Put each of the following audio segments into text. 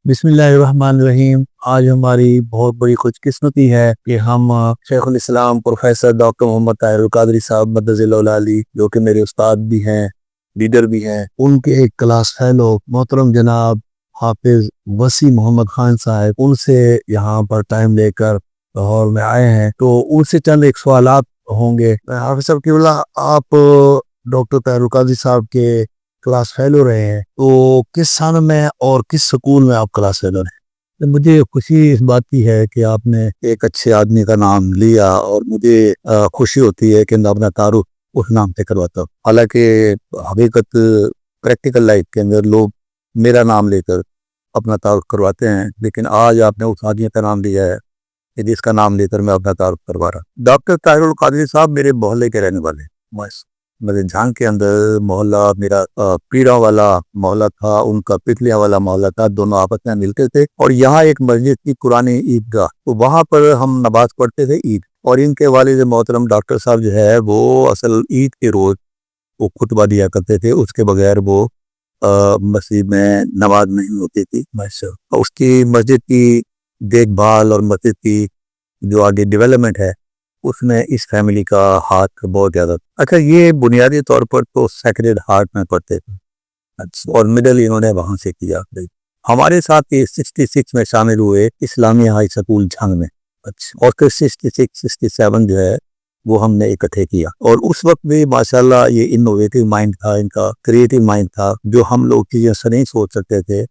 बिस्मिल्लाहिर्रहमानिर्रहीम। आज हमारी बहुत बड़ी खुशकिस्मती है कि हम शेख उल इस्लाम प्रोफेसर डॉक्टर मोहम्मद ताहिर कादरी साहब मद्दज़िल्लहु अली, जो कि मेरे उस्ताद भी हैं, लीडर भी हैं, उनके एक क्लास फेलो मोहतरम जनाब हाफिज वसी मोहम्मद खान साहब, उनसे यहाँ पर टाइम लेकर लाहौर में आए हैं। तो उनसे चंद एक सवालात होंगे। हाफिज साहब की आप डॉक्टर ताहिर कादरी साहब के क्लास फेलो रहे हैं, तो किस सन में और किस स्कूल में आप क्लास फेलो रहे? तो मुझे खुशी इस बात की है कि आपने एक अच्छे आदमी का नाम लिया, और मुझे खुशी होती है कि मैं अपना तारुफ उस नाम से करवाता हूँ। हालांकि हकीकत प्रैक्टिकल लाइफ के अंदर लोग मेरा नाम लेकर अपना तारुफ करवाते हैं, लेकिन आज आपने उस आदमी का नाम लिया है कि जिसका नाम लेकर मैं अपना तारुफ करवा रहा। डॉक्टर ताहिर कादरी साहब मेरे मोहल्ले के रहने वाले, बस मेरे झांग के अंदर मोहल्ला मेरा पीड़ा वाला मोहल्ला था, उनका पिटलिया वाला मोहल्ला था, दोनों आपस में मिलते थे। और यहाँ एक मस्जिद की पुरानी ईदगाह, तो वहाँ पर हम नमाज पढ़ते थे ईद। और इनके वालिद मोहतरम डॉक्टर साहब जो है वो असल ईद के रोज वो खुतबा दिया करते थे, उसके बगैर वो मस्जिद में नमाज नहीं होती थी। उसकी मस्जिद की देखभाल और मस्जिद की जो आगे डेवलपमेंट है उसमें इस फैमिली का हाथ बहुत ज़्यादा। अच्छा, ये बुनियादी तौर पर तो सेक्रेड हार्ट में पढ़ते थे। अच्छा, और मिडिल इन्होंने वहाँ से किया। हमारे साथ ये 66 में शामिल हुए इस्लामिया हाई स्कूल झांग में। अच्छा, और फिर 66-67 जो है वो हमने इकट्ठे किया। और उस वक्त भी माशाल्लाह ये इनोवेटिव माइंड था, इनका क्रिएटिव माइंड था, जो हम लोग चीज़ें नहीं सोच सकते थे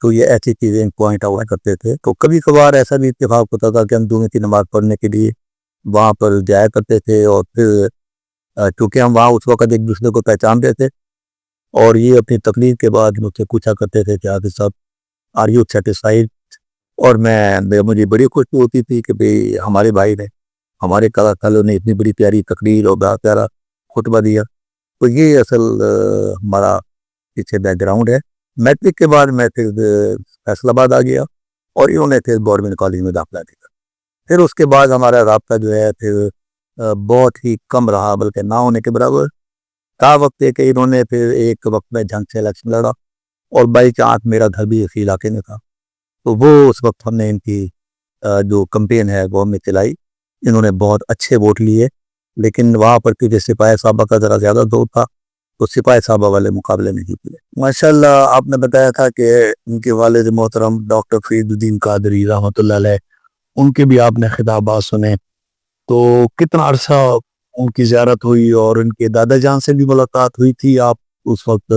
तो ये ऐसी चीज़ें पॉइंट आउट करते थे। तो कभी कभार ऐसा भी इत्तेफाक होता था कि हम जुमे की नमाज पढ़ने के लिए वहाँ पर जाया करते थे। और फिर चूँकि हम वहाँ उस वक्त एक दूसरे को पहचानते थे, और ये अपनी तकलीफ के बाद मुझसे पूछा करते थे कि हाफिज साहब आर यू सेटिस्फाइड। और मुझे बड़ी खुशी होती थी कि भाई हमारे भाई ने, हमारे कलाकारों ने इतनी बड़ी प्यारी तकरीर और बड़ा प्यारा खुतबा दिया। तो ये असल हमारा पीछे बैकग्राउंड है। मैट्रिक के बाद मैं फिर फैसलाबाद आ गया, और इन्होंने फिर गवर्नमेंट कॉलेज में दाखिला दिया। फिर उसके बाद हमारा राब्ता जो है फिर बहुत ही कम रहा, बल्कि ना होने के बराबर था। वक्त है कि इन्होंने फिर एक वक्त में जंग से इलेक्शन लड़ा, और बाई चांस मेरा घर भी इसी इलाके में था। तो वो उस वक्त हमने इनकी जो कंपेन है वो हमने चलाई। इन्होंने बहुत अच्छे वोट लिए, लेकिन वहाँ पर क्योंकि सिपाही साहबा का ज़रा ज़्यादा दौर था, तो सिपाही साहबा वाले मुकाबले नहीं हुए। माशाल्लाह, आपने बताया था कि उनके वालिद मोहतरम डॉक्टर फरीदुद्दीन कादरी रहमतुल्लाह अलैह, उनके भी आपने खिताबात सुने। तो कितना अरसा उनकी ज़ियारत हुई, और उनके दादा जान से भी मुलाकात हुई थी? आप उस वक्त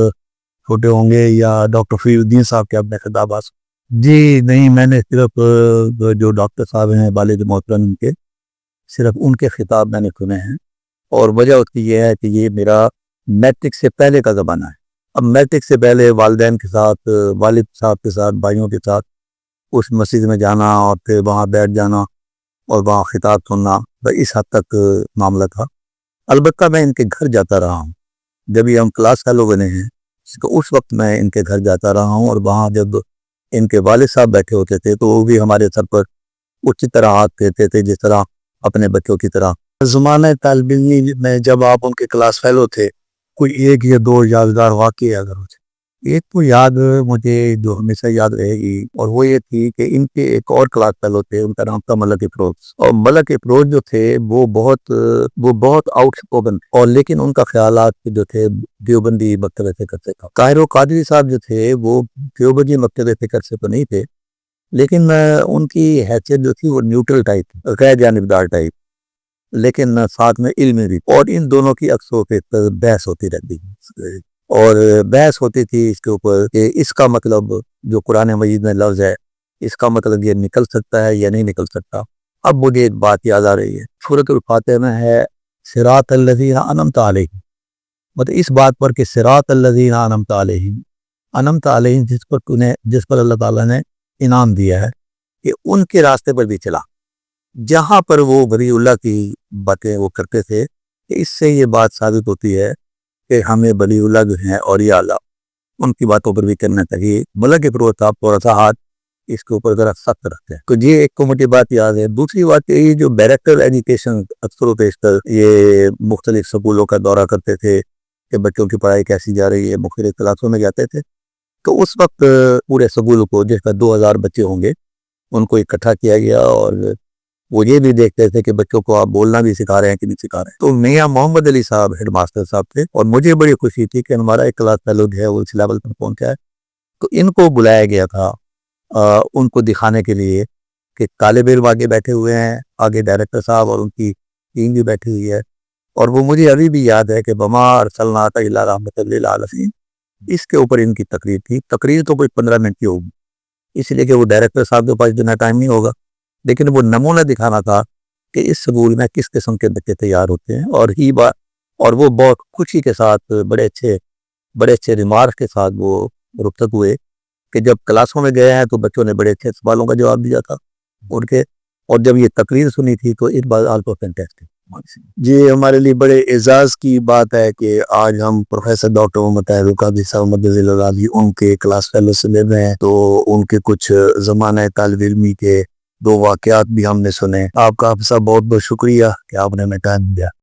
छोटे होंगे, या डॉक्टर फरीदुद्दीन साहब के आपने खिताबात? जी नहीं, मैंने सिर्फ जो डॉक्टर साहब हैं वालिद मोहतरम उनके, सिर्फ उनके खिताब मैंने सुने हैं। और वजह उसकी ये है कि ये मेरा मैट्रिक से पहले का ज़माना है। अब मैट्रिक से पहले वालिदैन के साथ, वालिद साहब के साथ, भाइयों के साथ उस मस्जिद में जाना, और फिर वहाँ बैठ जाना, और वहाँ खिताब सुनना, तो इस हद तक मामला था। अलबत्ता मैं इनके घर जाता रहा हूँ, जब ये हम क्लास फेलो बने हैं तो उस वक्त मैं इनके घर जाता रहा हूँ। और वहाँ जब इनके वालिद साहब बैठे होते थे तो वो भी हमारे सर पर उसी तरह हाथ फेरते थे जिस तरह अपने बच्चों की तरह। ज़माने तालिब इल्मी में जब आप उनके क्लास फेलो थे, कोई एक या दो यादगार वाक़या अगर हो? एक तो याद मुझे जो हमेशा याद रहेगी, और वो ये थी कि इनके एक और क्लास फेलो थे, उनका नाम था मलक इफरोज। और मलक इफरोज जो थे वो बहुत आउटस्पोकन, और लेकिन उनका ख्यालात जो थे देवबंदी मकतबे फिक्र से था। ताहिर कादरी साहब जो थे वो देवबंदी मकतबे फिक्र से तो नहीं थे, लेकिन उनकी हैसियत जो थी वो न्यूट्रल टाइप, गैर जानिबदार टाइप, लेकिन साथ में इल्म भी। और इन दोनों की अक्सर पे बहस होती रहती थी, और बहस होती थी इसके ऊपर कि इसका मतलब जो कुरान मजीद में लफ्ज़ है, इसका मतलब ये निकल सकता है या नहीं निकल सकता। अब मुझे एक बात याद आ रही है, सूरतुल फातिहा में है सिरात अल्लज़ीना अनअमता अलैहिम, मतलब इस बात पर कि सिरात अल्लज़ीना अनअमता अलैहिम, अनअमता अलैहिम जिस पर अल्लाह ताला ने इनाम दिया है, कि उनके रास्ते पर भी चला। जहाँ पर वो वलीउल्लाह की बातें वो करते थे, कि इससे ये बात साबित होती है कि हमें वलीउल्लाह जो हैं औलिया अल्लाह, उनकी बातों पर भी करना चाहिए। मलक इफरोज साहब थोड़ा सा हाथ इसके ऊपर ज़रा सख्त रखते हैं। तो ये एक तो मुझे बात याद है। दूसरी बात ये जो डायरेक्टर एजुकेशन अक्सर पेशतर ये मुख्तलिफ स्कूलों का दौरा करते थे कि बच्चों की पढ़ाई कैसी जा रही है, मुख्तलिफ क्लासों में जाते थे। تو اس وقت پورے سکول کو، جس کا 2000 بچے ہوں گے، ان کو اکٹھا کیا گیا، اور وہ یہ بھی دیکھتے تھے کہ بچوں کو آپ بولنا بھی سکھا رہے ہیں کہ نہیں سکھا رہے ہیں۔ تو میاں محمد علی صاحب ہیڈ ماسٹر صاحب تھے، اور مجھے بڑی خوشی تھی کہ ہمارا ایک کلاس فیلو جو ہے وہ اس لیول پر پہنچا ہے۔ تو ان کو بلایا گیا تھا ان کو دکھانے کے لیے کہ طالب علم آگے بیٹھے ہوئے ہیں، آگے ڈائریکٹر صاحب اور ان کی ٹیم بھی بیٹھی ہوئی ہے۔ اور وہ مجھے ابھی بھی یاد ہے کہ وما ارسلناک الا رحمۃ للعالمین، اس کے اوپر ان کی تقریر تھی۔ تقریر تو کوئی 15 منٹ کی ہوگی، اس لیے کہ وہ ڈائریکٹر صاحب کے پاس اتنا ٹائم نہیں ہوگا، لیکن وہ نمونہ دکھانا تھا کہ اس سکول میں کس قسم کے بچے تیار ہوتے ہیں۔ اور وہ بہت خوشی کے ساتھ بڑے اچھے ریمارک کے ساتھ وہ رخصت ہوئے کہ جب کلاسوں میں گئے ہیں تو بچوں نے بڑے اچھے سوالوں کا جواب دیا تھا ان کے، اور جب یہ تقریر سنی تھی تو اٹ واز آلسو فینٹاسٹک۔ جی، ہمارے لیے بڑے اعزاز کی بات ہے کہ آج ہم پروفیسر ڈاکٹر محمد طاہر القادری صاحب مدظل العالی ان کے کلاس فیلو سے مل رہے ہیں، تو ان کے کچھ زمانہ طالب علمی کے 2 واقعات بھی ہم نے سنے۔ آپ کا سب بہت بہت شکریہ کہ آپ نے ہمیں ٹائم دیا۔